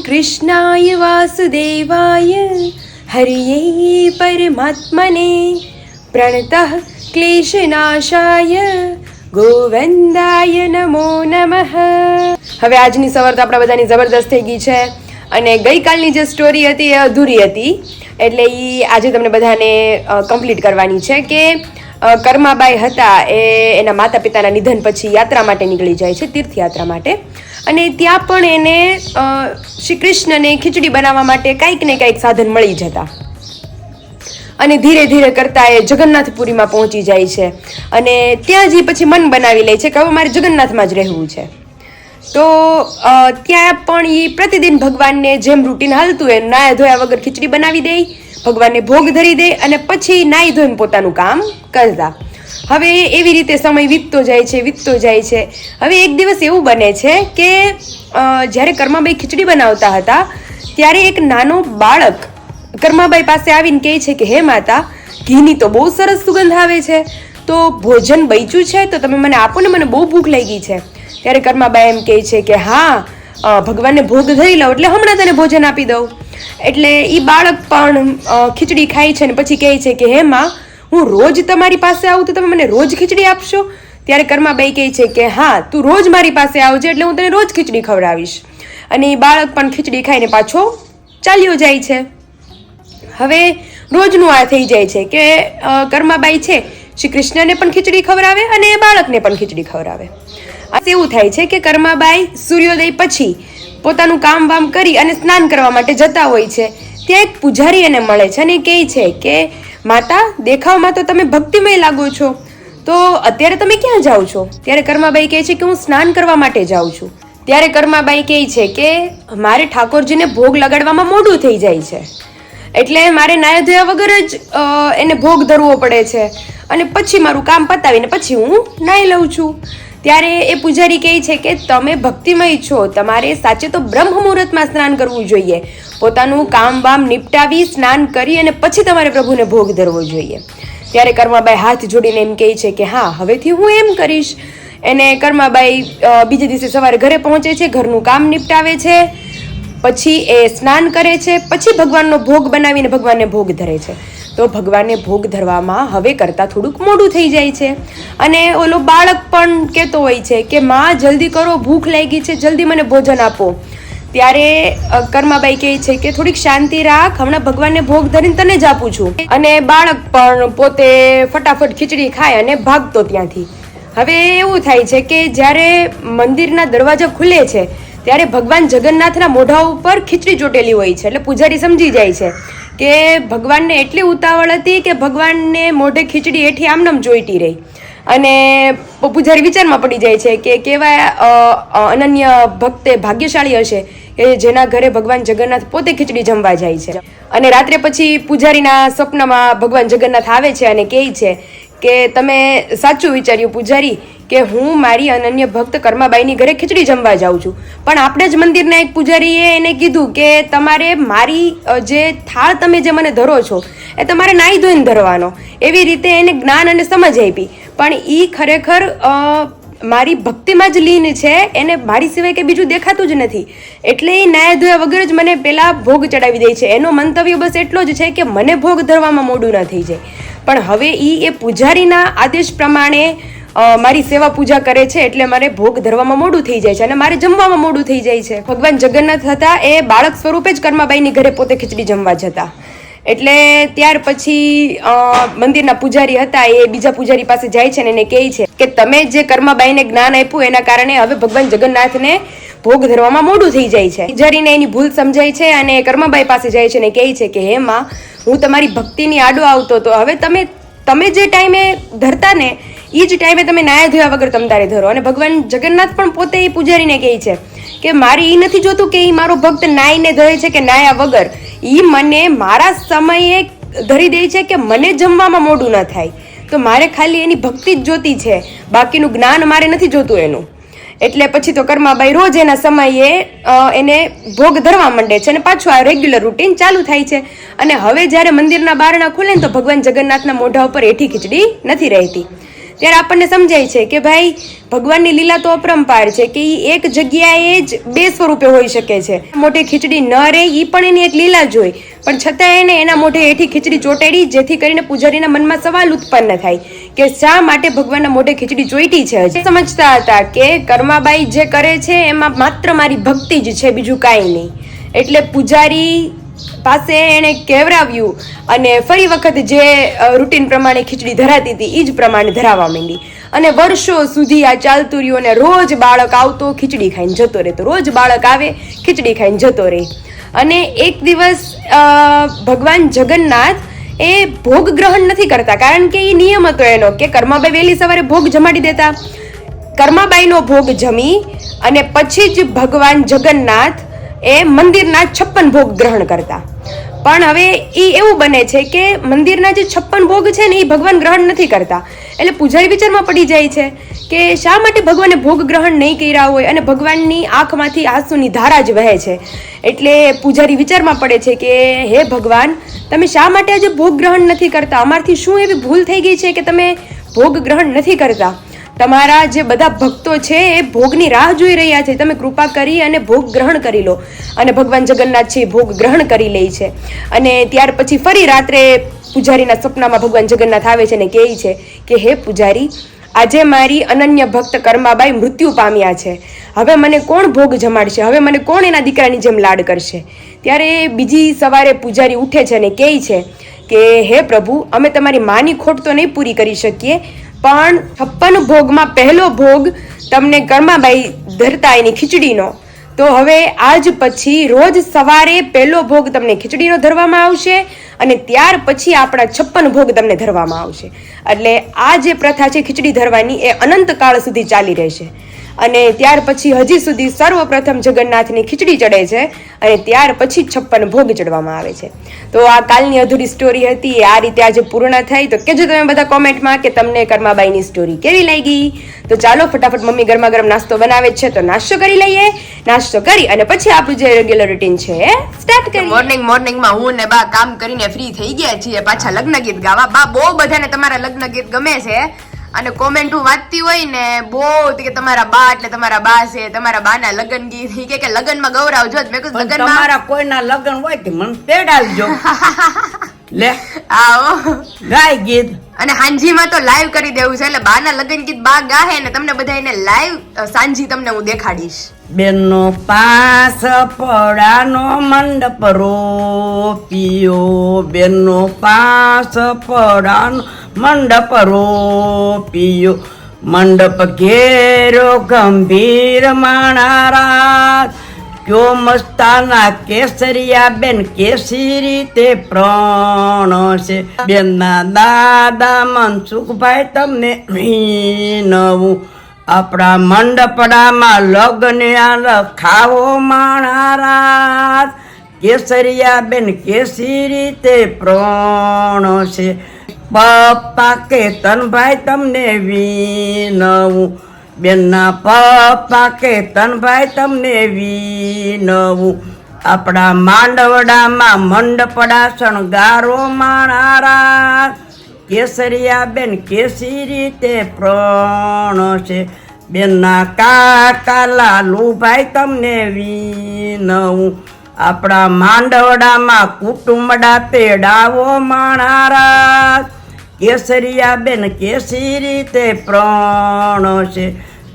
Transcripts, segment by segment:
કૃષ્ણાય વાસુદેવાય હરિયે પરમાત્મને પ્રણતઃ ક્લેશનાશાય ગોવિંદાય નમો નમઃ. હવે આજની સવાર તો આપણા બધાની જબરદસ્ત થઈ ગઈ છે અને ગઈકાલની જે સ્ટોરી હતી એ અધૂરી હતી, એટલે એ આજે તમને બધાને કમ્પ્લીટ કરવાની છે. કે કર્માબાઈ હતા એ એના માતા પિતાના નિધન પછી યાત્રા માટે નીકળી જાય છે, તીર્થયાત્રા માટે. અને ત્યાં પણ એને શ્રી કૃષ્ણને ખીચડી બનાવવા માટે કંઈક ને કંઈક સાધન મળી જતા અને ધીરે ધીરે કરતા એ જગન્નાથપુરીમાં પહોંચી જાય છે. અને ત્યાં જ પછી મન બનાવી લે છે કે હવે મારે જગન્નાથમાં જ રહેવું છે. તો ત્યાં પણ એ પ્રતિદિન ભગવાનને જેમ રૂટીન હાલતું એ નાયા ધોયા વગર ખીચડી બનાવી દે, ભગવાનને ભોગ ધરી દે અને પછી નાહી ધોઈને પોતાનું કામ કરતા. હવે એવી રીતે સમય વીતતો જાય છે. હવે એક દિવસ એવું બને છે કે જ્યારે કર્માબાઈ ખીચડી બનાવતા હતા ત્યારે એક નાનો બાળક કર્માબાઈ પાસે આવીને કહે છે કે હે માતા, ઘીની તો બહુ સરસ સુગંધ આવે છે, તો ભોજન બચ્યું છે તો તમે મને આપો ને, મને બહુ ભૂખ લાગી છે. ત્યારે કર્માબાઈ એમ કહે છે કે હા, ભગવાનને ભોગ ધરી લઉં એટલે હમણાં તને ભોજન આપી દઉં. એટલે એ બાળક પણ ખીચડી ખાય છે ને પછી કહે છે કે હે માં, હું રોજ તમારી પાસે આવું તો તમે મને રોજ ખીચડી આપશો? ત્યારે કર્માબાઈ કહે છે કે હા, તું રોજ મારી પાસે આવજે એટલે હું તને રોજ ખીચડી ખવડાવીશ. અને એ બાળક પણ ખીચડી ખાઈને પાછો ચાલ્યો જાય છે. હવે રોજનું આ થઈ જાય છે કે કર્માબાઈ છે શ્રી કૃષ્ણને પણ ખીચડી ખવડાવે અને એ બાળકને પણ ખીચડી ખવડાવે. એવું થાય છે કે કર્માબાઈ સૂર્યોદય પછી પોતાનું કામ વામ કરી અને સ્નાન કરવા માટે જતા હોય છે. ત્યાં એક પૂજારી એને મળે છે અને કહે છે કે માતા, દેખાવમાં તો તમે ભક્તિમય લાગો છો, તો અત્યારે તમે ક્યાં જાઓ છો? ત્યારે કર્માબાઈ કહે છે કે હું સ્નાન કરવા માટે જાઉં છું. ત્યારે કર્માબાઈ કહે છે કે મારે ઠાકોરજીને ભોગ લગાડવામાં મોડું થઈ જાય છે, એટલે મારે નાયા ધોયા વગર જ એને ભોગ ધરવો પડે છે અને પછી મારું કામ પતાવીને પછી હું નાહી લઉં છું. ત્યારે એ પૂજારી કહે છે કે તમે ભક્તિમય છો, તમારે સાચે તો બ્રહ્મ મુહૂર્તમાં સ્નાન કરવું જોઈએ, પોતાનું કામ વામ નિપટાવી સ્નાન કરી અને પછી તમારે પ્રભુને ભોગ ધરવો જોઈએ. ત્યારે કર્માબાઈ હાથ જોડીને એમ કહે છે કે હા, હવેથી હું એમ કરીશ. એને કર્માબાઈ બીજે દિવસે સવારે ઘરે પહોંચે છે, ઘરનું કામ નિપટાવે છે, પછી એ સ્નાન કરે છે, પછી ભગવાનનો ભોગ બનાવીને ભગવાનને ભોગ ધરે છે. તો ભગવાનને ભોગ ધરવામાં હવે કરતાં થોડુંક મોડું થઈ જાય છે. અને ઓલો બાળક પણ કહેતો હોય છે કે માં, જલ્દી કરો, ભૂખ લાગી છે, જલ્દી મને ભોજન આપો. ત્યારે કર્માબાઈ કહે છે કે થોડીક શાંતિ રાખ, હમણાં ભગવાનને ભોગ ધરીને તને જ આપું છું. અને બાળક પણ પોતે ફટાફટ ખીચડી ખાય અને ભાગતો ત્યાંથી. હવે એવું થાય છે કે જ્યારે મંદિરના દરવાજા ખુલે છે ત્યારે ભગવાન જગન્નાથના મોઢા ઉપર ખીચડી ચોટેલી હોય છે. એટલે પૂજારી સમજી જાય છે કે ભગવાનને એટલી ઉતાવળ હતી કે ભગવાનને મોઢે ખીચડી હેઠી આમનામ જોઈતી રહી. અને પૂજારી વિચારમાં પડી જાય છે કે કેવા અનન્ય ભક્તે ભાગ્યશાળી હશે કે જેના ઘરે ભગવાન જગન્નાથ પોતે ખીચડી જમવા જાય છે. અને રાત્રે પછી પૂજારીના સ્વપ્નમાં ભગવાન જગન્નાથ આવે છે અને કહે છે કે તમે સાચું વિચાર્યું પૂજારી, કે હું મારી અનન્ય ભક્ત કર્માબાઈની ઘરે ખીચડી જમવા જાઉં છું, પણ આપણે જ મંદિરના એક પૂજારીએ એને કીધું કે તમારે મારી જે થાળ તમે જે મને ધરો છો એ તમારે નાહી ધોઈને ધરવાનો. એવી રીતે એને જ્ઞાન અને સમજ આપી. પણ એ ખરેખર મારી ભક્તિમાં જ લીન છે, એને મારી સિવાય કે બીજું દેખાતું જ નથી, એટલે એ નાયા ધોયા વગર જ મને પહેલાં ભોગ ચડાવી દે છે. એનો મંતવ્ય બસ એટલો જ છે કે મને ભોગ ધરવામાં મોડું ન થઈ જાય. પણ હવે એ પૂજારીના આદેશ પ્રમાણે મારી સેવા પૂજા કરે છે એટલે મારે ભોગ ધરવામાં મોડું થઈ જાય છે અને મારે જમવામાં મોડું થઈ જાય છે. ભગવાન જગન્નાથ હતા એ બાળક સ્વરૂપે જ કર્માબાઈની ઘરે પોતે ખીચડી જમવા જતા. એટલે ત્યાર પછી મંદિરના પૂજારી હતા એ બીજા પૂજારી પાસે જાય છે અને એને કહે છે કે તમે જે કર્માબાઈને જ્ઞાન આપ્યું એના કારણે હવે ભગવાન જગન્નાથને ભોગ ધરવામાં મોડું થઈ જાય છે. પૂજારીને એની ભૂલ સમજાય છે અને કર્માબાઈ પાસે જાય છે અને કહે છે કે હે માં, હું તમારી ભક્તિની આડો આવતો તો હવે તમે જે ટાઈમે ધરતા ને એ જ ટાઈમે તમે નાયા ધોયા વગર તમતારે ધરો. અને ભગવાન જગન્નાથ પણ પોતે એ પૂજારીને કહે છે કે મારે એ નથી જોતું કે એ મારો ભક્ત નાઈને ધરે છે કે નાયા વગર, એ મને મારા સમયે ધરી દે છે કે મને જમવામાં મોડું ન થાય. તો મારે ખાલી એની ભક્તિ જ જોતી છે, બાકીનું જ્ઞાન મારે નથી જોતું એનું. એટલે પછી તો કર્માબાઈ રોજ એના સમયે એને ભોગ ધરવા માંડે છે અને પાછું આ રેગ્યુલર રૂટીન ચાલુ થાય છે. અને હવે જ્યારે મંદિરના બારણા ખુલે ને તો ભગવાન જગન્નાથના મોઢા ઉપર એઠી ખીચડી નથી રહેતી. ત્યારે આપણને સમજાય છે કે ભાઈ ભગવાનની લીલા તો અપરંપાર છે કે એ એક જગ્યાએ જ બે સ્વરૂપે હોઈ શકે છે. મોઢે ખીચડી ન રહે એ પણ એની એક લીલા જ હોય, પણ છતાં એને એના મોઢે હેઠી ખીચડી ચોંટેડી, જેથી કરીને પૂજારીના મનમાં સવાલ ઉત્પન્ન થાય કે શા માટે ભગવાનના મોઢે ખીચડી ચોંટી છે. સમજતા હતા કે કર્માબાઈ જે કરે છે એમાં માત્ર મારી ભક્તિ જ છે, બીજું કાંઈ નહીં. એટલે પૂજારી પાસે એણે કહેવરાવ્યું અને ફરી વખત જે રૂટીન પ્રમાણે ખીચડી ધરાતી હતી એ જ પ્રમાણે ધરાવવા માંડી. અને વર્ષો સુધી આ ચાલતું રહ્યું અને રોજ બાળક આવતો ખીચડી ખાઈને જતો રહેતો, રોજ બાળક આવે ખીચડી ખાઈને જતો રહે. અને એક દિવસ ભગવાન જગન્નાથ એ ભોગ ગ્રહણ નથી કરતા, કારણ કે એ નિયમ હતો એનો કે કર્માબાઈ વહેલી સવારે ભોગ જમાડી દેતા. કર્માબાઈનો ભોગ જમી અને પછી જ ભગવાન જગન્નાથ એ મંદિરના 56 ભોગ ગ્રહણ કરતા. પણ હવે એ એવું બને છે કે મંદિરના જે 56 ભોગ છે ને એ ભગવાન ગ્રહણ નથી કરતા. એટલે પૂજારી વિચારમાં પડી જાય છે કે શા માટે ભગવાને ભોગ ગ્રહણ નહીં કર્યા હોય અને ભગવાનની આંખમાંથી આંસુની ધારા જ વહે છે. એટલે પૂજારી વિચારમાં પડે છે કે હે ભગવાન, તમે શા માટે આજે ભોગ ગ્રહણ નથી કરતા? અમારથી શું એવી ભૂલ થઈ ગઈ છે કે તમે ભોગ ગ્રહણ નથી કરતા? તમારા જે બધા ભક્તો છે એ ભોગની રાહ જોઈ રહ્યા છે, તમે કૃપા કરી અને ભોગ ગ્રહણ કરી લો. અને ભગવાન જગન્નાથ છે ભોગ ગ્રહણ કરી લે છે. અને ત્યાર પછી ફરી રાત્રે પૂજારીના સપનામાં ભગવાન જગન્નાથ આવે છે અને કહે છે કે હે પૂજારી, આજે મારી અનન્ય ભક્ત કર્માબાઈ મૃત્યુ પામ્યા છે, હવે મને કોણ ભોગ જમાડશે? હવે મને કોણ એના દીકરાની જેમ લાડ કરશે? ત્યારે બીજી સવારે પૂજારી ઉઠે છે અને કહે છે કે હે પ્રભુ, અમે તમારી માની ખોટ તો નહીં પૂરી કરી શકીએ, પણ 56 ભોગમાં પહેલો ભોગ તમને કર્માબાઈ ધરતા એની ખીચડીનો, તો હવે આજ પછી રોજ સવારે પહેલો ભોગ તમને ખીચડીનો ધરવામાં આવશે અને ત્યાર પછી આપણા 56 ભોગ તમને ધરવામાં આવશે. એટલે આ જે પ્રથા છે ખીચડી ધરવાની એ અનંત કાળ સુધી ચાલી રહેશે. અને ત્યાર પછી હજી સુધી સર્વપ્રથમ જગન્નાથની ખીચડી ચડે છે અને ત્યાર પછી 56 ભોગ ચડવામાં આવે છે. તો આ કાલની અધૂરી સ્ટોરી હતી, આ રીતે આજે પૂર્ણ થઈ. તો કહેજો તમે બધા કોમેન્ટમાં કે તમને કર્માબાઈની સ્ટોરી કેવી લાગી. તો ચાલો ફટાફટ મમ્મી ગરમા ગરમ નાસ્તો બનાવે છે તો નાસ્તો કરી લઈએ. નાસ્તો કરી અને પછી આપણું જે રેગ્યુલર રૂટીન છે એ સ્ટાર્ટ કરીએ. મોર્નિંગમાં હું ને બા કામ કરીને ફ્રી થઈ ગયા છીએ, પાછા લગ્ન ગીત ગાવા. બા બહુ બધાને તમારા લગ્ન ગીત ગમે છે અને કોમેન્ટ વાંચતી હોય ને બહુ કે તમારા બા એટલે તમારા બા છે, તમારા બાના લગ્ન ગીત કે લગ્નમાં ગૌરાવજો. મેં કીધું લગ્નમાં તમારા કોઈના લગ્ન હોય કે મને તેડાવજો. લે આવો ગાય ગીત અને હાંજીમાં તો લાઈવ કરી દેવું છે. એટલે બાના લગ્ન ગીત બા ગાહે ને તમને બધા એને લાઈવ સાંજી તમને હું દેખાડીશ. બેનો પાસ પડાનો મંડપ રોપિયો, બેનો પાસ પડાનો મંડપ રોપિયો, મંડપ ઘેરો ગંભીર માણારા, ક્યો મસ્તાના કેસરિયા બેન કેસી રીતે પ્રણશે, બેનના દાદા મનસુખભાઈ તમને વિનવું, આપણા મંડપડામાં લગ્ન લખાવો માણારા, કેસરિયા બેન કેસી રીતે પ્રણશે, પપ્પા કેતનભાઈ તમને વિનવું, બેનના પપ્પા કેતનભાઈ તમને વિનવું, આપણા માંડવડામાં મંડપડા શણગારો માણારા, કેસરિયા બેન કેસી રીતે પ્રણશે, બેનના કાકા લાલુભાઈ તમને વિનવું, આપણા માંડવડામાં કુટુંબડા તેડાવો માણારા, કેસરિયા બેન કેસી રીતે પ્રણશે,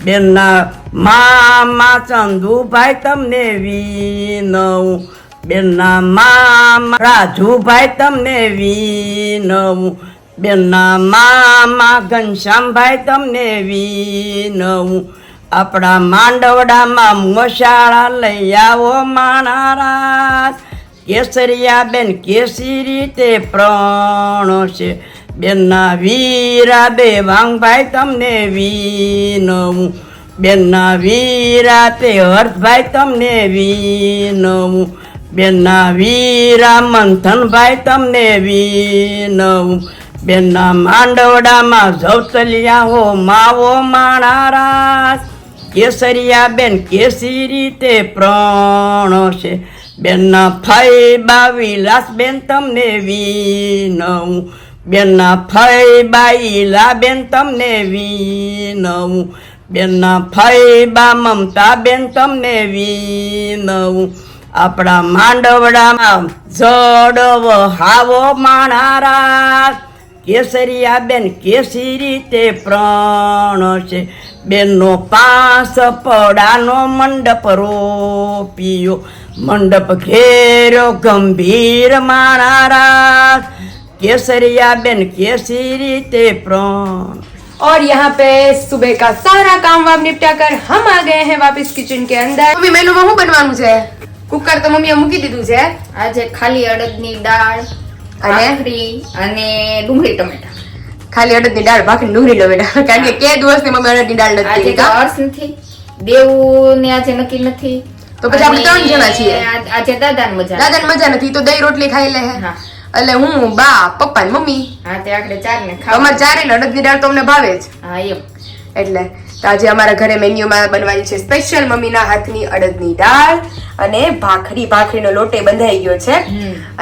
બેનના મામા ચંદુભાઈ તમને વિનવું, બેનના મામા રાજુભાઈ તમને વિનવું, બેનના મામા ઘનશ્યામભાઈ તમને વિનવું, આપણા માંડવડામાં મશાળા લઈ આવો માણારા, કેસરિયા બેન કેસી રીતે પ્રણશે, બેનના વીરા દેવાંગભાઈ તમને વિનવું, બેનના વીરા તે હર્ષભાઈ તમને વિનવું, બેનના વીરા મંથનભાઈ તમને વિનવું, બેનના માંડવડામાં જવતલિયા હો માવો માણારા, કેસરિયા બેન કેસી રીતે પ્રણશે, બેનના ફઈ બાવીલાસ બેન તમને વિનવું, બેનના ફઈબાઈ લાબેન તમને વિનવું, બેનના ફઈબા મમતા બેન તમને વિનવું, આપણા માંડવડામાં જડવ હાવો માણારા, કેસરિયા બેન કેસી રીતે પ્રણ છે, બેનનો પાંચ પડાનો મંડપ રોપ્યો, મંડપ ઘેરો ગંભીર માણારા, केसरिया बेन कैसी रीते प्राण। और यहाँ पे सुबह का सारा काम वाम निपटा कर हम आ गए हैं वापस किचन के अंदर। मम्मी मेनू में શું બનવાનું છે? કુકર તો મમ્મીએ મૂકી દીધું છે। આજે ખાલી અડદની દાળ અને ભાખરી અને ડુંગળી ટમેટા। ખાલી અડદની દાળ ભાખરી ડુંગળી ટમેટા, કારણ કે કે દિવસથી મમ્મી અડદની દાળ નથી આજે ખાધી. તો અર્શ નથી, દેવું ને આજે નક્કી નથી, તો પછી આપણે અને 3 જણા છીએ। આજે દાદાને મજા દાદાને મજા નથી તો દહીં રોટલી ખાઈ લે હે। હા એટલે હું બા પપ્પા ને મમ્મી હા તે આપણે ચાર ને ખાવા। અમારે ચારે ને અડદની દાળ તો અમને ભાવે જ, હા એમ એટલે તો આજે અમારા ઘરે મેન્યુમાં બનવાની છે સ્પેશિયલ મમ્મીના હાથની અડદની દાળ અને ભાખરી। ભાખરીનો લોટે બંધાઈ ગયો છે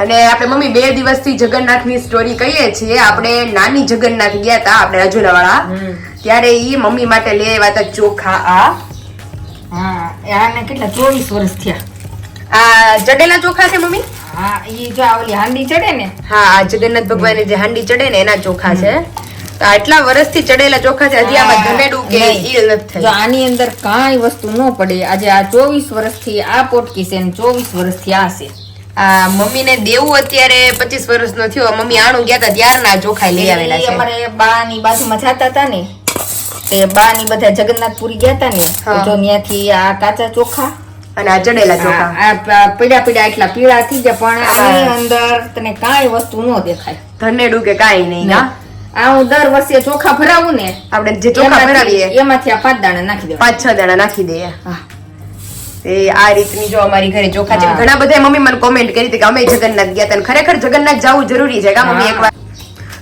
અને આપણે મમ્મી 2 દિવસથી જગન્નાથની સ્ટોરી કહીએ છીએ। આપણે નાની જગન્નાથ ગયા હતા આપણે રાજુલાવાળા, ત્યારે ઈ મમ્મી માટે લઈ આવ્યા હતા ચોખા। હા આને કેટલા 24 વર્ષ થયા। આ ચડેલા ચોખા છે મમ્મી? હા ઈ જો આ ઓલી હાંડી ચડે ને, હા આ જગન્નાથ ભગવાનની જે હાંડી ચડે ને એના ચોખા છે। તો આટલા વર્ષથી ચડેલા ચોખા છે, હજી આમાં ધનેડું કે ઈળ નથી જો થઈ। આની અંદર કાંઈ વસ્તુ ન પડે। આજે આ 24 વર્ષથી આ પોટકી છે ને 24 વર્ષથી આ છે। આ મમ્મીને દેવું અત્યારે 25 વર્ષનો થયો। મમ્મી આણું ગયા હતા ત્યારના ચોખા લઈ આવેલા ઈ છે। અમારે બાની બાજુમાં જાતા હતા ને, તે બાની બધા જગન્નાથપુરી ગયા હતા ને, તો હા. જો ત્યાંથી આ કાચા ચોખા અને આ ચડેલા ચોખા આ પીડા પીડા એટલા પીળા થઈ ગયા, પણ હા. આની અંદર તને કાંઈ વસ્તુ ન દેખાય। ધનેડું કે કાંઈ નહીં। હા આ હું દર વર્ષે ચોખા ભરાવું ને, આપણે જે ચોખા ભરાવીએ એમાંથી આ 5 દાણા નાખી દેવા। 5-6 દાણા નાખી દઈએ। હા એ આ રીતની જો અમારી ઘરે ચોખા છે। હા. ઘણા બધા મમ્મી મને કોમેન્ટ કરી હતી કે અમે જગન્નાથ ગયા હતા, અને ખરેખર જગન્નાથ જવું જરૂરી છે કા મમ્મી હા. એકવાર,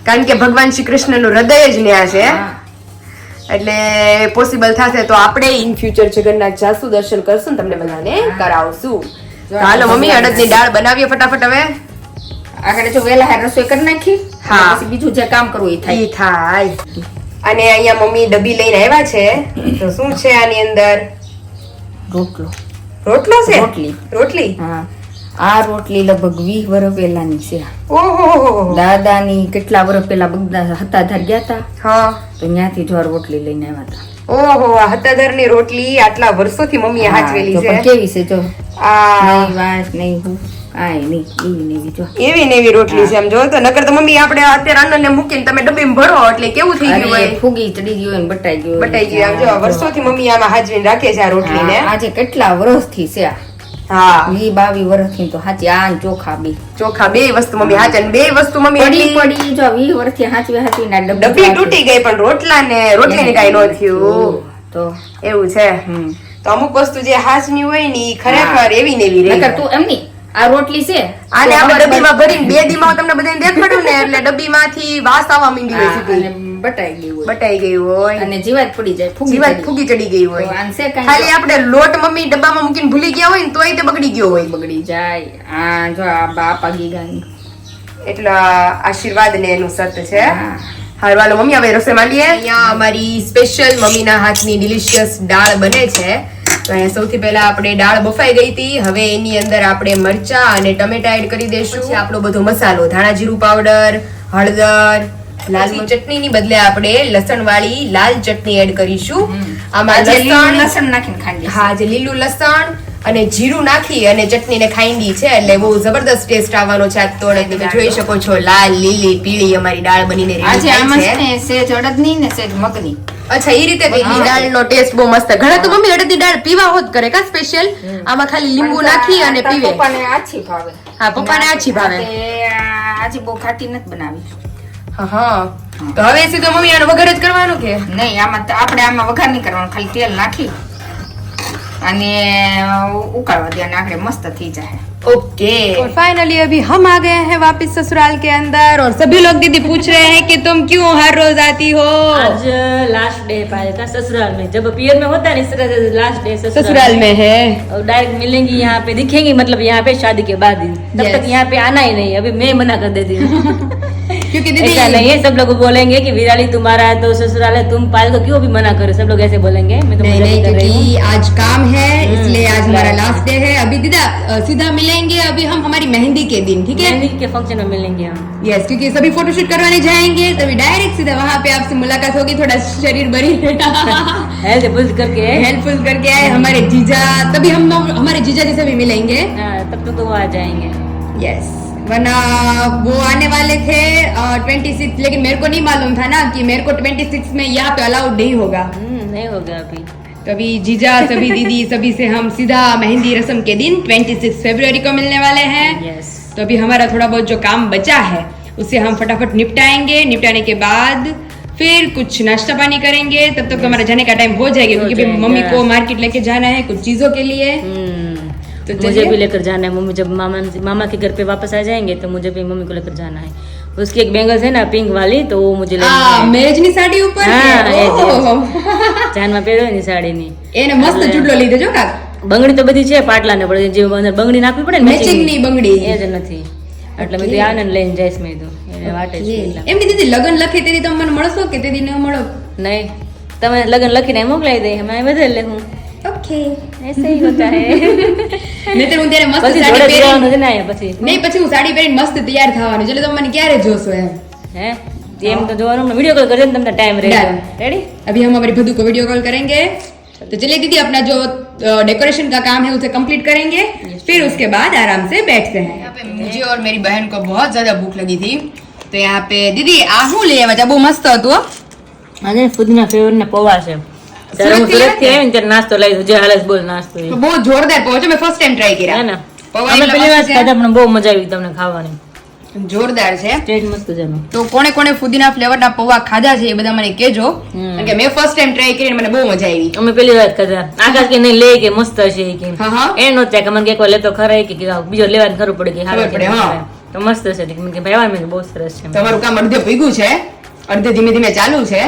કારણ કે ભગવાન શ્રી કૃષ્ણનું હૃદય જ ન્યા છે। હા. એટલે પોસિબલ થશે તો આપણે ઇન ફ્યુચર જગન્નાથ જાશું, દર્શન કરશું ને તમને બધાને કરાવશું। તો હાલો મમ્મી અડદની દાળ બનાવીએ ફટાફટ હવે। આગળ જો વેલા હાર રસોઈ કરી નાખી, હા. પછી બીજું જે કામ કરવું એ થાય। ઈ થાય। અને અહીંયા મમ્મી ડબ્બી લઈને આવ્યા છે, તો શું છે આની અંદર? રોટલો રોટલો છે? રોટલી. રોટલી? હા આ રોટલી લગભગ 20 વર્ષ પહેલાની છે। ઓહો દાદાની કેટલા વર્ષ પહેલા બગદા હતાધાર ગયા હતા, હા તો ત્યાંથી જો આ રોટલી લઈને આવ્યા હતા। ઓહો આ હતાદરની રોટલી આટલા વર્ષોથી મમ્મીએ હા, હાચવેલી તો પણ છે। કેવી છે જો, આ નહીં વાસ નહીં હું કાંઈ નહીં, એવી ને એવી જો। એવી ને એવી રોટલી છે, આમ જો તો નકર તો મમ્મી આપણે અત્યારે અન્નને મૂકીને તમે ડબ્બીમાં ભરો એટલે કેવું થઈ ગયું અરે હોય, ફૂગી ચડી ગયું હોય ને બટાઈ ગયું હોય. બટાઈ ગયું। આમ જો વર્ષોથી મમ્મી આમાં હાચવીને રાખે છે આ રોટલીને। હા, આજે કેટલા વર્ષથી છે આ? હા 22 વર્ષથી તો હાચી આ ને ચોખા બી ચોખા બે વસ્તુ મમ્મી હાચે, અને બે વસ્તુ મમ્મી પડી એટલી પડી જો 20 વર્ષથી હાચવી ના ડબ્બી તૂટી ગઈ પણ રોટલા ને રોટલીને કાંઈ ન થયું, તો એવું છે। હમ તો અમુક વસ્તુ જે હાચની હોય ને ઈ ખરેખર એવી ને એવી રહી નકર જાય। તું એમની આ રોટલી છે આને તો આપણે અમારે ડબ્બીમાં ભરીને 2 દીમાં તમને બધાને દેખાડું ને એટલે ડબ્બીમાંથી વાસ આવવા માંડી હોય હા, સીધી, અને બટાઈ ગઈ હોય બટાઈ ગઈ હોય, અને જીવાત પડી જાય, ફૂગી જીવાત પડી. ફૂગી ચડી ગઈ તો હોય। આને છે કાંઈ ખાલી આપણે લોટ મમ્મી ડબ્બામાં મૂકીને ભૂલી ગયા હોય ને તોય તે બગડી ગયો હોય, બગડી જાય। આ જો આ બા પાગી ગઈ। એટલે આશીર્વાદ ને એનું સત છે। હા. હાલ વાલો મમ્મી હવે રસોઈ માંડીએ। અહીંયા અમારી સ્પેશિયલ મમ્મીના હાથની ડિલિશિયસ દાળ બને છે। તો અહીંયા સૌથી પહેલા આપણે દાળ બફાઈ ગઈ હતી, હવે એની અંદર આપણે મરચા અને ટમેટા એડ કરી દઈશું। પછી આપણો બધો મસાલો, ધાણા જીરું પાવડર, હળદર, લાલ ચટણીની બદલે આપણે લસણ વાળી લાલ ચટણી એડ કરીશું। આમાં આજે લીલું લસણ, લસણ નાખીને ખાંડી હા જે લીલું લસણ અને જીરું નાખી અને ચટણીને ખાંડી છે, એટલે બહુ જબરદસ્ત ટેસ્ટ આવવાનો છે। આજ તો અડદની તમે જોઈ શકો છો લાલ લીલી પીળી અમારી દાળ બનીને ready આજે થઈ આમાં છે। છે ને સેજ અડદની ને સેજ મગની। અચ્છા એ રીતે કઈ દાળનો ટેસ્ટ બહુ મસ્ત। ઘણા તો મમ્મી અડદની દાળ પીવા હોત કરે કા સ્પેશિયલ, આમાં ખાલી લીંબુ નાખી અને તારા પીવે। પપ્પાને આછી ભાવે। હા પપ્પાને આછી ભાવે। તે આજે બહુ ખાટી નથી બનાવી। હા તો હવે સીધો મમ્મી આનો વઘાર જ કરવાનો કે? નહીં આમાં આપણે આમાં વઘાર નહીં કરવાનો, ખાલી તેલ નાખી અને ઉકાળવા દેવાના, આખરે મસ્ત થઈ જાય। ओके और फाइनली अभी हम आ गए हैं वापस ससुराल के अंदर और सभी लोग दीदी पूछ रहे हैं कि तुम क्यों हर रोज आती हो? आज लास्ट डे पाया था ससुराल में, जब पियर में होता है इस तरह से लास्ट डे ससुराल में है। और डायरेक्ट मिलेंगी यहाँ पे, दिखेंगी मतलब यहाँ पे शादी के बाद ही, तब Yes. तक यहाँ पे आना ही नहीं। अभी मैं मना कर देती हूँ क्योंकि ऐसा दीदी नहीं है, सब लोग बोलेंगे कि विराली तुम्हारा है तो ससुराल है, तुम पाल को क्यों भी मना करो, सब लोग ऐसे बोलेंगे। मैं तो नहीं मजाक नहीं, कर रही हूँ। क्योंकि आज काम है इसलिए आज हमारा right. लास्ट डे है। अभी दीदा सीधा मिलेंगे अभी हम हमारी मेहंदी के दिन, ठीक है? मेहंदी के फंक्शन में मिलेंगे हम। यस, क्योंकि सभी फोटोशूट करवाने जाएंगे तभी डायरेक्ट सीधा वहाँ पे आपसे मुलाकात होगी, थोड़ा शरीर बरी हेल्प करके हेल्पफुल करके आए हमारे जीजा, तभी हम हमारे जीजा जी से भी मिलेंगे। हाँ, तब तो वो आ जाएंगे। यस, वरना वो आने वाले थे 26, लेकिन मेरे को नहीं मालूम था ना कि मेरे को 26 में यहाँ पे अलाउड नहीं होगा। नहीं होगा अभी। तो अभी जीजा सभी दीदी सभी से हम सीधा मेहंदी रस्म के दिन 26 फरवरी को मिलने वाले हैं। यस। तो अभी हमारा थोड़ा बहुत जो काम बचा है उसे हम फटाफट निपटाएंगे। निपटाने के बाद फिर कुछ नाश्ता पानी करेंगे, तब तक तो हमारा जाने का टाइम हो जाएगा, क्योंकि अभी मम्मी को मार्केट लेके जाना है कुछ चीजों के लिए। तो मुझे भी लेकर जाना है। मम्मी जब मामा के घर पे वापस आ जाएंगे तो मुझे भी मम्मी को लेकर जाना है। उसकी एक बैंगल्स है ना पिंक वाली, तो वो मुझे लेनी है। મેરેજની સાડી ઉપર જાનમાં પહેર્યો ની સાડી ની એને મસ્ત ચૂડલો લીધો જો કાક. બંગડી તો બધી છે પાટલા ને પડે, જે અંદર બંગડી નાખવી પડે ને મેચિંગ ની બંગડી એ જ નથી, એટલે મેં તો આને લઈને જઈશ, મેં તો એને વાટે છે એટલા. એમ કે દીદી લગન લખે તેથી તમે મને મળશો કે તેથી ન મળો? નહીં, તમે લગન લખીને મોકલાવી દે, અમે બધે લેવું. ઓકે, ऐसे ही होता है. નહીતર હું ત્યારે મસ્ત પછી સાડી જોડે પહેરીને જવાનું છે ને અહીંયા પછી. નહીં, પછી હું સાડી પહેરીને મસ્ત તૈયાર થવાનું, એટલે તમે મને ક્યારે જોશો એમ. હે એમ તો જોવાનું, વિડીયો કોલ કરજો ને તમને ટાઈમ રહે. Done. रेडी? अभी हम हमारी भदू को वीडियो कॉल करेंगे। तो चलिए दीदी, अपना जो डेकोरेशन का काम है उसे कंप्लीट करेंगे, फिर उसके बाद आराम से बैठते हैं। यहाँ पे मुझे और मेरी बहन को बहुत ज्यादा भूख लगी थी, तो यहाँ पे दीदी आहू ले आया, बहुत मस्त હતો। આજે ફુદીના ફ્લેવર ના પૌવા છે. ત્યારે હું સુરત થી આવી ને ત્યારે નાસ્તો લઈ જે હાલસ બોલ નાસ્તો એ बहुत जोरदार पौवा છે, मैं फर्स्ट टाइम ट्राई હે કર્યા। ને પૌવા અમે એટલા પહેલી વાર મસ્ત છે। ખાધા પણ બહુ મજા આવી તમને ખાવાની. જોરદાર છે। ટેસ્ટ મસ્ત છે એનો. તો કોણે કોણે ફુદીના ફ્લેવર ના પૌવા ખાધા છે એ બધા મને કહેજો, કારણ કે મેં ફર્સ્ટ ટાઈમ ટ્રાય કરીને મને બહુ મજા આવી। અમે પહેલી વાર ખાધા. આકાશ કે નહીં લે કે મસ્ત હશે કે હા હા, એ નો ચાય કે મને કે કોઈ લેતો ખરા કે બીજો લેવાનું ખરું પડે કે ખબર પડે, હા। તો મસ્ત છે કે મને કે ભાઈ મેં બહુ સરસ છે. તમારું કામ અડધે ભેગું છે, અડધે ધીમે ધીમે ચાલુ છે।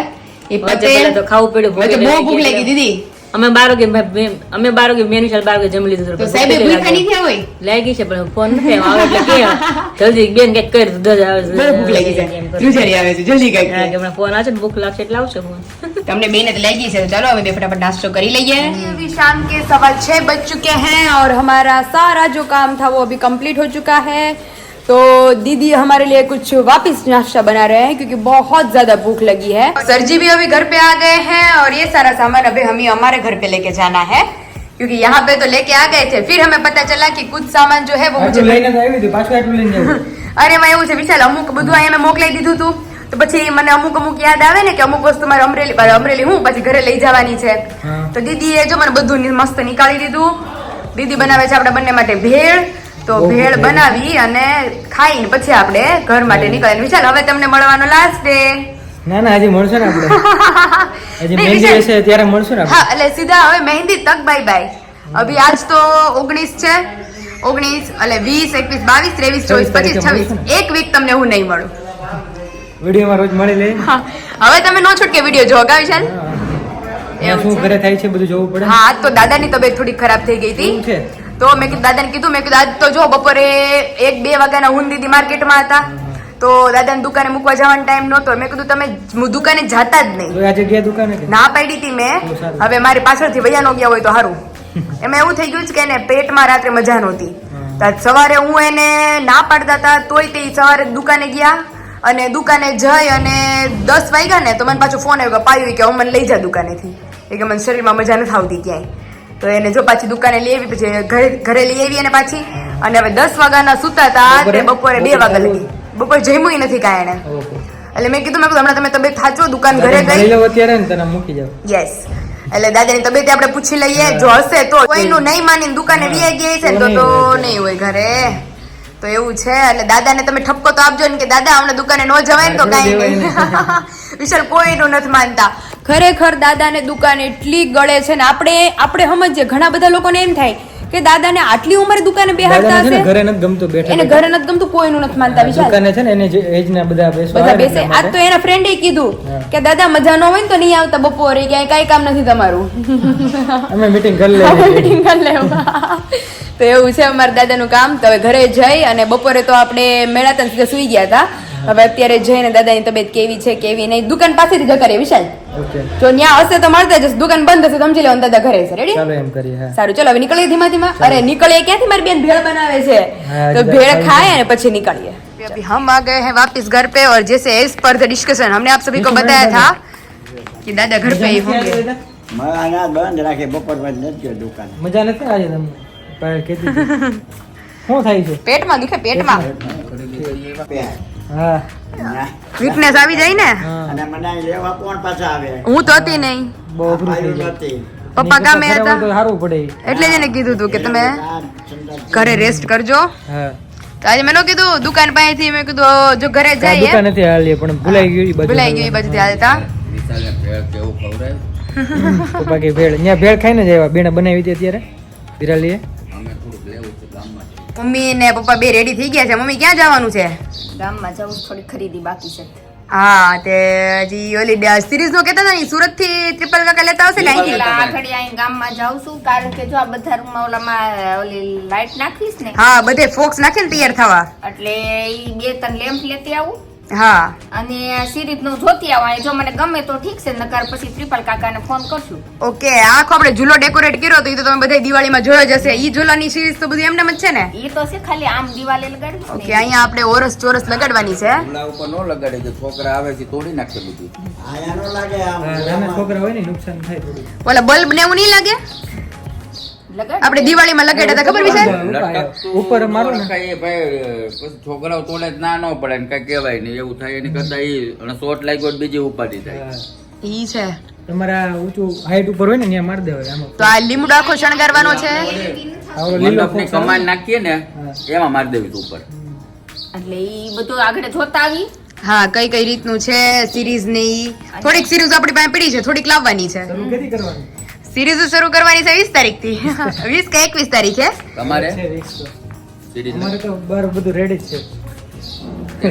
એ વચ્ચે પહેલા તો ખાવું પડ્યું. વચ્ચે બહુ ભૂખ લાગી દીદી, અમે 12 વાગે મેનુ ચાલ 12 વાગે જમી લીધું. તો સાહેબે ભૂખ નહીં થયા હોય? લાગી છે પણ ફોન નથી આવે એટલે કે જલ્દી બેન કઈક કરી દૂધ આવે છે. બહુ ભૂખ લાગી છે, ધ્રુજારી આવે છે, જલ્દી કઈક હા કે હમણાં ફોન આવશે ને ભૂખ લાગશે એટલે આવશે ફોન. તમને બેને तो लगी है, तो चलो अभी फटाफट नाश्ता कर ही लिए। अभी शाम के 6:15 बज चुके हैं और हमारा सारा जो काम था वो अभी कंप्लीट हो चुका है। तो दीदी हमारे लिए कुछ वापस नाश्ता बना रहे हैं, क्योंकि बहुत ज्यादा भूख लगी है। सर जी भी अभी घर पे आ गए हैं और ये सारा सामान अभी हमें हमारे घर पे लेके जाना है, क्योंकि यहाँ पे तो लेके आ गए थे, फिर हमें पता चला कि कुछ सामान जो है वो मुझे अरे मैं એવું છે વિશાલ, અમુક બધું અહીંયા મેં મોકલાઈ દીધું હતું, તો પછી મને અમુક યાદ આવે ને કે અમુક વસ્તુ મારે અમરેલી હું પછી ઘરે લઈ જવાની છે। તો દીદીએ જો મને બધું મસ્ત નીકાળી દીધું। દીદી બનાવે છે આપણા બંને માટે ભેળ, તો ભેળ બનાવી અને ખાઈને પછી આપણે ઘર માટે નીકળે। વિશાલ હવે તમને મળવાનો લાસ્ટ ડે? ના ના હજી મળશું ને આપણે, હજી મહેંદી હશે ત્યારે મળશું ને આપણે। હા, એટલે સીધા હવે મહેંદી તક બાય બાય। અભી આજ તો 19 છે, 19 એટલે 20 21 22 23 24 25 26 એક વીક તમને હું નહીં મળું। વિડીયોમાં રોજ મળી લે। હા, હવે તમે નો છૂટકે વિડીયો જોવો કા વિશાલ? શું ઘરે થાય છે બધું જોવું પડે। હા, આજ તો દાદાની તબિયત થોડી ખરાબ થઈ ગઈ શું હતી, છે? તો મેં કીધું દાદાને કીધું, મેં કીધું આજ તો જો બપોરે 1-2 વાગ્યાના હું દીદી માર્કેટમાં હતા, તો દાદાને દુકાને મૂકવા જવાનો ટાઈમ નહોતો। મેં કીધું તમે દુકાને જાતા જ નહીં, આ જગ્યાએ દુકાને કે ના પાડી હતી મેં। હવે મારી પાછળથી વૈયા નો ગયા હોય તો સારું। એમાં એવું થઈ ગયું છે કે એને પેટમાં રાત્રે મજા નહોતી, તો આજ સવારે હું એને ના પાડતા હતા તોય તે સવારે દુકાને ગયા, અને દુકાને જઈ અને 10 વાગ્યા ને તો મને પાછો ફોન આવ્યો કે પાયું કે મને લઈ જા દુકાનેથી, એ કે મને શરીરમાં મજા નથી આવતી ક્યાંય। તો એને જો પાછી દુકાને લઈ આવી, પછી ઘરે લઈ આવી અને પાછી, અને હવે 10 વાગ્યાના સુતા હતા તે બપોરે 2 વાગ્યા લગી, બપોરે જમ્યું નથી કાંઈ એને। એટલે મેં કીધું હમણાં તમે તબિયત થાચો, દુકાન ઘરે ગઈ અત્યારે ને તને મૂકી જાવ। યસ, એટલે દાદાની તબિયત આપણે પૂછી લઈએ, જો હશે તો કોઈનું નહીં માનીને દુકાને વી ગઈ છે ને તો નહીં હોય ઘરે, તો એવું છે। એટલે દાદાને તમે ઠપકો તો આપજો ને કે દાદા અમને દુકાને ન જવાય ને તો કાંઈ નહીં। વિશાલ કોઈનું નથી માનતા, ખરેખર દાદાને દુકાન એટલી ગળે છે ને આપણે સમજીએ, ઘણા બધા લોકોને એમ થાય કે દાદાને આટલી ઉંમરે દુકાને બેહાડતા હશે, ઘરે નથી ગમતું બેઠા, એને ઘરે નથી ગમતું, કોઈનું નથી માનતા વિશાલ। દુકાને છે ને એને જે એજ ના બધા બધા બેસે, આજ તો એના ફ્રેન્ડે કીધું કે દાદા મજા ન હોય ને તો નહીં આવતા બપોરે, ક્યાંય કાંઈ કામ નથી તમારું, અમે મીટિંગ કરી લઈએ, મીટિંગ કરી લેવું। તો એવું છે અમારા દાદાનું કામ. તો હવે ઘરે જઈ અને બપોરે તો આપણે મેળાતા સીધા સુઈ ગયા હતા. હવે અત્યારે જઈને દાદાની તબિયત કેવી છે કેવી નહીં દુકાન પાસેથી જતા રહે વિશાલ. ઓકે જો ન્યા હશે તો મળતા જશે. દુકાન બંધ હશે સમજી લેવાનું દાદા ઘરે છે. રેડી? ચાલો એમ કરીએ. હા સારું ચલો હવે નીકળીએ ધીમા ધીમા. અરે નીકળીએ ક્યાંથી? મારી બેન ભેળ बनावे છે हाँ, तो जी, भेड़ खाई खाए અને પછી निकलिए. अभी हम आ गए हैं वापस घर पे और जैसे इस पर द डिस्कशन हमने आप सभी को बताया था कि दादा घर पे ही होंगे. મારા બંધ રાખે બપોર પછી નથી ગયો દુકાન. મજા નથી આજે તમને પણ કીધી હતી. શું થાય છે? પેટમાં દુખે પેટમાં હા વીકનેસ આવી જાય ને. હા અને મને લેવા કોણ પાછા આવે? હું તો હતી નહીં, બહુ અઘરું થઈ આવ્યું જાય. નથી. પપ્પા કામે નીકળતા હતા તો સારું પડે. એટલે જ એને કીધું હતું કે તમે ઘરે રેસ્ટ કરજો. હા તો આજે મેં કીધું દુકાન પાસેથી મેં કીધું જો ઘરે દુકાન જઈએ નથી હાલી પણ ભૂલાઈ ગયું ઈ બાજુ. ભૂલાઈ ગયું એ બાજુથી હાલતા. પપ્પા કે ભેળ અહીંયા ભેળ ખાઈને જ આવ્યા. બેને બનાવી હતી અત્યારે વિરાલીએ. મમ્મી ને પપ્પા બે રેડી થઈ ગયા છે. મમ્મી ક્યાં જવાનું છે? ગામમાં જવું થોડી ખરીદી બાકી છે. હા તે હજી ઓલી સિરીઝ નો કેતા હતા ને સુરત થી ટ્રિપલ કાકા લેતા આવશે ને અહીંથી. પેલા આખડી અહીં ગામમાં જાઉં છું કારણ કે જો આ બધા રૂમમાં ઓલામાં ઓલી લાઈટ નાખીશ ને હા બધે ફોક્સ નાખીને તૈયાર થવા. એટલે ઈ 2-3 લેમ્પ લેતી આવું હા અને સિરીઝ નું જોતી આવું. અને જો મને ગમે તો ઠીક છે, નકર પછી ટ્રિપલ કાકાને ફોન કરશું. ઓકે. આખો આપણે ઝૂલો ડેકોરેટ કર્યો તો એ તો તમે બધા દિવાળીમાં જોયો જ હશે. ઈ ઝૂલાની સિરીઝ તો બધી એમને જ છે ને. ઈ તો છે ખાલી આમ દિવાલે લગાડવી ઓકે અહીંયા આપણે ઓરસ ચોરસ લગાડવાની છે. ગુલા ઉપર નો લગાડે કે છોકરા આવે છે તોડી નાખે બધું. આયા નો લાગે આમ. હા, નાના છોકરા હોય ને નુકસાન થાય થોડું. ઓલા બલ્બ ને એવું નહીં લાગે લગાડ. આપણે દિવાળીમાં લગાડ્યા હતા ખબર છે? લટકતું ઉપર મારો ને. લટકાય એ ભાઈ પછી છોકરાઓ તોડે જ ના ન પડે ને કઈ કહેવાય નહીં એવું થાય એની કરતા ઈ અને શોર્ટ લાગ્યો તો બીજી ઉપાડી થાય. હા. ઈ છે. તમારા ઊંચું હાઈટ ઉપર હોય ને ત્યાં મારી દેવાય આમાં. તો આ લીમડો આખો શણગારવાનો છે. આ ઓલો લીલો મંડપની ફોક્સ આવે કમાન નાખીએ ને એમાં મારી દેવી છે ઉપર. એટલે ઈ બધું આગળ જોતા આવી. હા કઈ કઈ રીતનું છે સિરીઝ ને ઈ થોડીક સિરીઝ આપણી પાસે પડી છે, થોડીક લાવવાની છે. શરૂ કેથી કરવાનું? સિરીઝ શરૂ કરવાની છે 20 તારીખથી 20 કે 21 તારીખે. તમારે છે વીસ તો. સિરીઝ અમારે તો બાર બધું રેડી જ છે.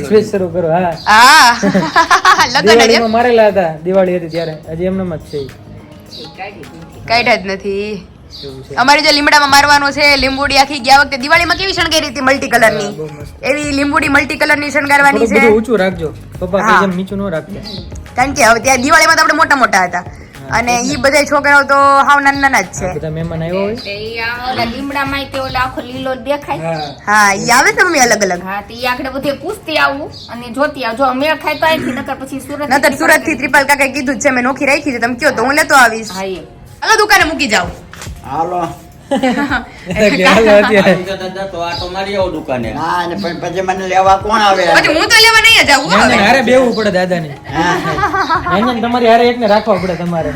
સ્પેસ શરૂ કરો. હા હા લગન જ દિવાળીમાં મારેલા હતા. દિવાળી હતી ત્યારે હજી એમનેમ જ છે ઈ. કાઢ્યા જ નથી. એવું છે. અમારી જે લીમડામાં મારવાનું છે લીંબુડી આખી ગયા વખતે દિવાળીમાં કેવી શણગારી હતી મલ્ટી કલરની, બહુ મસ્ત. એવી લીંબુડી મલ્ટી કલરની શણગારવાની થોડુંક છે. બધું ઊંચું રાખજો પપ્પા હા. કઈ જેમ નીચું ન રાખજો. કારણ કે હવે ત્યાં દિવાળીમાં તો આપણે મોટા મોટા હતા અને ઈ બધા છોકરાઓ તો હાવ નાના નાના જ છે. બધા મહેમાન આવ્યા હોય. એટલે ઈ આ ઓલા લીમડામાં તે ઓલા આખો લીલો જ દેખાય. હા હા ઈ આવે છે મમ્મી અલગ અલગ. હા તો ઈ આગળ બધે પૂછતી આવું અને જોતી આવું. જો મેળ ખાય તો અહીંથી, નકર પછી સુરત નતર સુરત થી ત્રિપાલ કાકાએ કીધું જ છે મેં નોખી રાખી છે, તમે કયો તો હું લેતો આવીશ. હા એ હાલો દુકાને મૂકી જાવ. હાલો. એટલે હાલો અત્યારે. આવી જતા હતા તો આટો મારી આવો દુકાને. ના અને પછી મને લેવા કોણ આવે? પછી હું તો લેવા નહીં જ આવું હો નાના હવે. હારે બેવું પડે દાદાને. હા. નાના તમારી હારે એકને રાખવા પડે તમારે.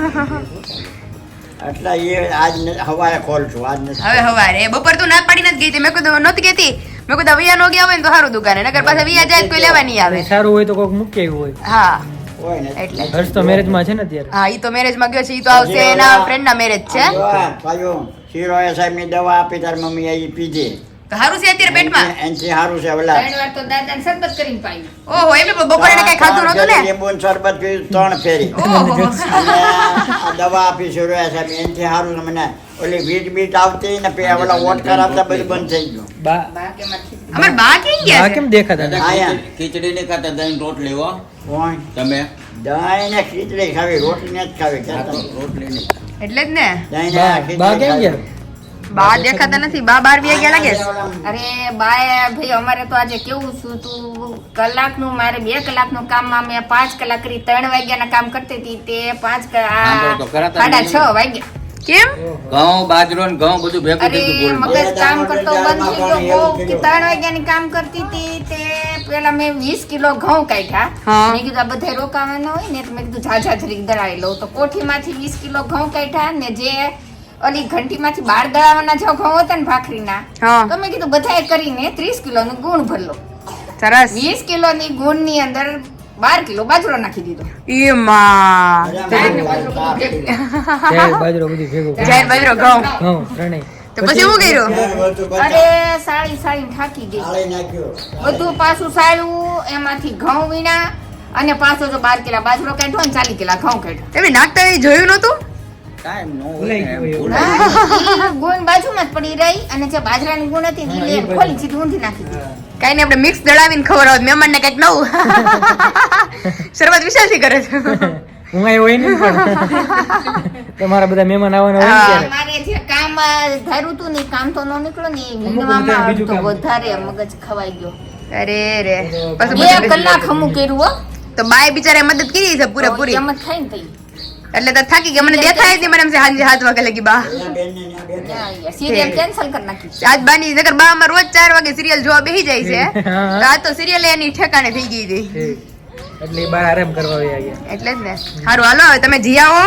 એટલે એ આજ હવારે ખોલશું આજ નથી. હવે હવારે બપોર તો ના પાડીને જ ગઈ હતી. મેં કીધું નહોતી કહેતી, મેં કીધું વિયા નો ગયા હોય ને તો સારું દુકાને, નકર પાછા વિયા જાય તો કોઈ લેવા નહીં આવે. સારું હોય તો કોઈક મૂકી આવ્યું હોય. હા હોય ને. એટલે જ. હર્ષ તો મેરેજમાં છે ને અત્યારે. હા ઈ તો મેરેજમાં ગયો છે. ઈ તો આવશે એના ફ્રેન્ડના મેરેજ છે. જો આ પાછું શિરોએ સાહેબની દવા આપી તાર મમ્મી એ પીધી. તો સારું છે અત્યારે પેટમાં. એનથી સારું છે ઓલા. 3 વાર તો દાદાને સરબત કરીને પાયું. ઓહો એમને બપોરે એને કઈ ખાધું નહોતું ને. લીંબુનું શરબત પીધું 3 ફેરી. ઓહો અને આ દવા આપી શિરોએ સાહેબ એનથી સારું છે. મને ઓલી બીટ આવતી ને ઓલા વોટકાર આવતા બધું બંધ થઈ ગયું. બા બા કે મારી ખીચડી. અમાર બા ક્યાં ગયા બા છે? કેમ દેખાતા હતા? આયા. ખીચડી ને ખાતા દહીં રોટલી હો કોણ? તમે. દહીં ને ખીચડી ખાવી, રોટલી ને જ ખાવી. હા તો રોટલી નહીં. એટલે જ ને. દહીં ને બા ખીચડી કેમ ખાવી. ગયા? બા દેખાતા નથી. બા 12 વાગ્યા લાગે છે. અરે બાય ભાઈ અમારે તો આજે કેવું છું તું કલાકનું મારે 2 કલાકનું કામમાં મેં 5 કલાક કરી 3 વાગ્યાના કામ કરતી હતી તે 5 સાંભળો તો ખરા તમે. 6:30 વાગ્યા. કેમ? ઘઉં બાજરો ને ઘઉં બધું ભેગું અરે થયું મગજ કામ કરતો બંધ થઈ ગયો. એવું બહુ કીધું. 3 વાગ્યાની કામ કરતી હતી તે પેલા મેં 20 કિલો ઘઉં કાઢ્યા. હા. મેં કીધું આ બધા રોકાવાના હોય ને તો મેં કીધું ઝાઝા જરીક દળાવી લઉં. તો કોઠીમાંથી 20 કિલો ઘઉં કાઢ્યા ને જે ઓલી ઘંટીમાંથી બાર દળાવાના જે ઘઉં હતા ને ભાખરીના, હા તો મેં કીધું બધાએ કરીને 30 કિલોનું ગુણ ભરલો. સરસ. 20 કિલોની ગુણની અંદર 12 કિલો બાજરો નાખી દીધો. ઈ માં જાહેર બાજરો બધું ભેગું કર્યું. જાહેર બાજરો ઘઉં. ઘઉં ત્રણેય. તો પછી શું કર્યું? અરે સાળી થાકી ગઈ. આળી નાખ્યું. બધું પાછું સાળ્યું, એમાંથી ઘઉં વીણા અને પાછો જો 12 કિલા બાજરો કાઢ્યો ને 40 કિલા ઘઉં કાઢ્યો. તમે નાખતા એ જોયું નહોતું? ટાઈમ નો ભૂલાઈ હોય ગયું ને, એવું. ભૂલાઈ ઈ ગુણ બાજુમાં જ પડી રહી અને જે બાજરાની ગુણ હતી ને ઈ લે ખોલી સીધી ઊંધી નાખી દીધી. કઈ નહીં, આપણે મિક્સ દળાવીને ખવડાવો મહેમાન ને કઈક નવું. શરૂઆત વિશાલથી કરે છે. હું અહીં હોય ને પણ તમારા બધા મહેમાન આવવાના હોય ને ત્યારે. મારે જે કામ ધાર્યું હતું ને ઈ કામ તો ન નીકળ્યું ને ઈ અમુક વીણવામાં બધા બીજું તો કામ. વધારે મગજ ખવાઈ ગયો. અરે રે બે કલાક હમું કર્યું હો. તો બાય બિચારે મદદ કરી છે પૂરેપૂરી. એમ જ થાય ને તઈ. એટલે તો થાકી ગયા, મને દેખાય જ નહીં, મને એમ છે હાંજે 7 વાગે લગી બા. અહીંયા બેનને ત્યાં બેઠા. ત્યાં સિરિયલ કેન્સલ કરી નાખી. આજ બાની નગર બા અમાર રોજ 4 વાગે સિરિયલ જોવા બેસી જાય છે. હા. તો આ તો સિરિયલ એની ઠેકાણે થઈ ગઈ હતી. ઠીક. એટલે એ બહાર આરામ કરવા વયા ગયા. એટલે જ ને. સારું હાલો હવે તમે જી આવો.